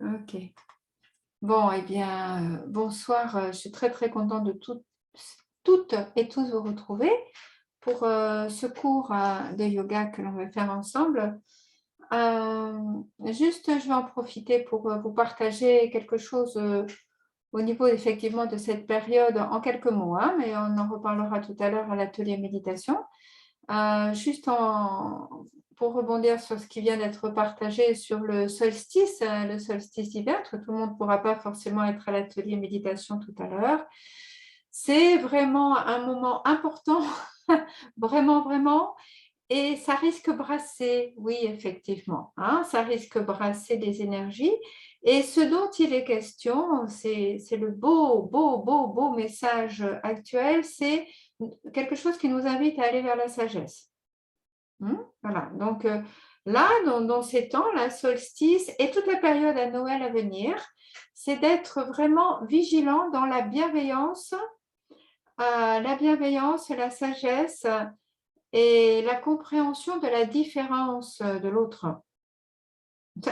Ok. Bon, eh bien, bonsoir. Je suis très, très contente de toutes et tous vous retrouver pour ce cours de yoga que l'on va faire ensemble. Juste, je vais en profiter pour vous partager quelque chose au niveau effectivement de cette période en quelques mots, hein, mais on en reparlera tout à l'heure à l'atelier méditation. Juste pour rebondir sur ce qui vient d'être partagé sur le solstice d'hiver, parce que tout le monde ne pourra pas forcément être à l'atelier méditation tout à l'heure. C'est vraiment un moment important, vraiment, vraiment, et ça risque de brasser, oui, effectivement, hein, ça risque de brasser des énergies. Et ce dont il est question, c'est le beau, beau, beau, beau message actuel, c'est quelque chose qui nous invite à aller vers la sagesse. Voilà, donc là, dans ces temps, la solstice et toute la période à Noël à venir, c'est d'être vraiment vigilant dans la bienveillance, la sagesse et la compréhension de la différence de l'autre.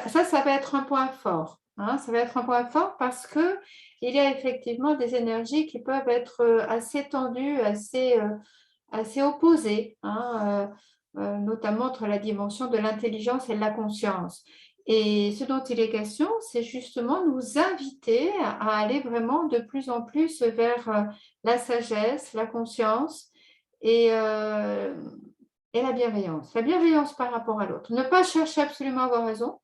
Ça va être un point fort, hein, ça va être un point fort parce qu'il y a effectivement des énergies qui peuvent être assez tendues, assez opposées, hein, notamment entre la dimension de l'intelligence et de la conscience. Et ce dont il est question, c'est justement nous inviter à aller vraiment de plus en plus vers la sagesse, la conscience et, euh, et la bienveillance. La bienveillance par rapport à l'autre. Ne pas chercher absolument à avoir raison,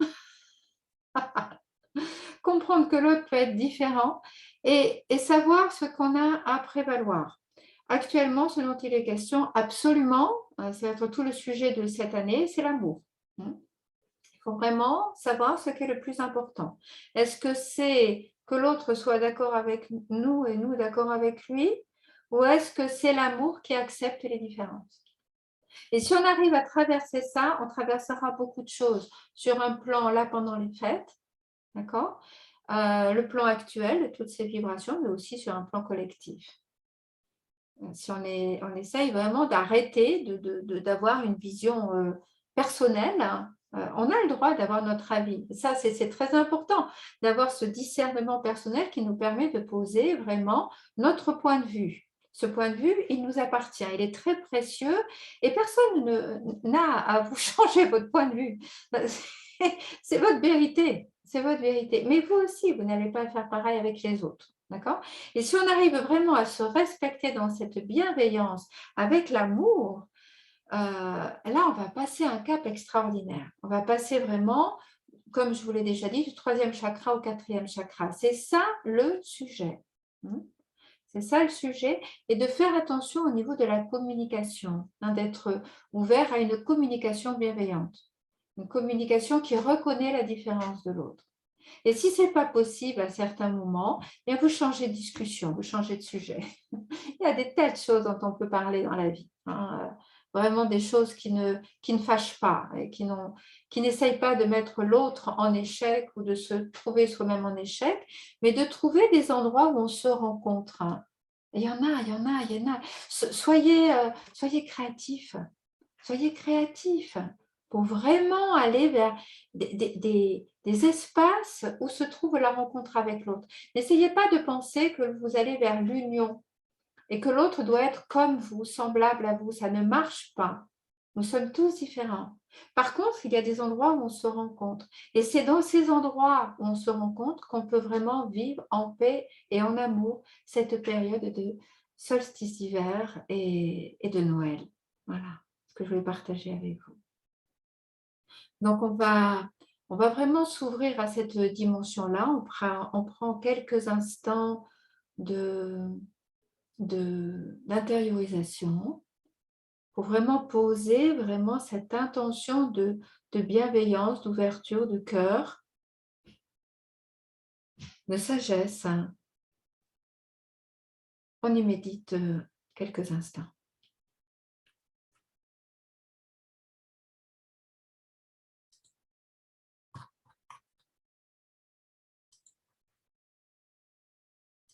comprendre que l'autre peut être différent et savoir ce qu'on a à prévaloir. Actuellement, ce dont il est question absolument, ça va être tout le sujet de cette année, c'est l'amour. Il faut vraiment savoir ce qui est le plus important. Est-ce que c'est que l'autre soit d'accord avec nous et nous d'accord avec lui, ou est-ce que c'est l'amour qui accepte les différences? Et si on arrive à traverser ça, on traversera beaucoup de choses sur un plan là pendant les fêtes, d'accord? Le plan actuel de toutes ces vibrations, mais aussi sur un plan collectif. Si on essaye vraiment d'arrêter d'avoir une vision personnelle, hein, on a le droit d'avoir notre avis. Ça, c'est très important, d'avoir ce discernement personnel qui nous permet de poser vraiment notre point de vue. Ce point de vue, il nous appartient, il est très précieux et personne n'a à vous changer votre point de vue. C'est votre vérité, c'est votre vérité. Mais vous aussi, vous n'allez pas faire pareil avec les autres. D'accord? Et si on arrive vraiment à se respecter dans cette bienveillance, avec l'amour, là, on va passer un cap extraordinaire. On va passer vraiment, comme je vous l'ai déjà dit, du troisième chakra au quatrième chakra. C'est ça le sujet. Hmm. C'est ça le sujet. Et de faire attention au niveau de la communication, hein, d'être ouvert à une communication bienveillante. Une communication qui reconnaît la différence de l'autre. Et si ce n'est pas possible à certains moments, eh bien vous changez de discussion, vous changez de sujet. Il y a des tas de choses dont on peut parler dans la vie, hein, vraiment des choses qui ne fâchent pas et qui n'essayent pas de mettre l'autre en échec ou de se trouver soi-même en échec, mais de trouver des endroits où on se rencontre, hein. Il y en a, il y en a, il y en a. Soyez créatifs. Soyez créatifs pour vraiment aller vers des espaces où se trouve la rencontre avec l'autre. N'essayez pas de penser que vous allez vers l'union et que l'autre doit être comme vous, semblable à vous. Ça ne marche pas. Nous sommes tous différents. Par contre, il y a des endroits où on se rencontre. Et c'est dans ces endroits où on se rencontre qu'on peut vraiment vivre en paix et en amour cette période de solstice d'hiver et de Noël. Voilà ce que je voulais partager avec vous. Donc, on va vraiment s'ouvrir à cette dimension-là. On prend quelques instants d'intériorisation pour vraiment poser vraiment cette intention de bienveillance, d'ouverture, de cœur, de sagesse. On y médite quelques instants.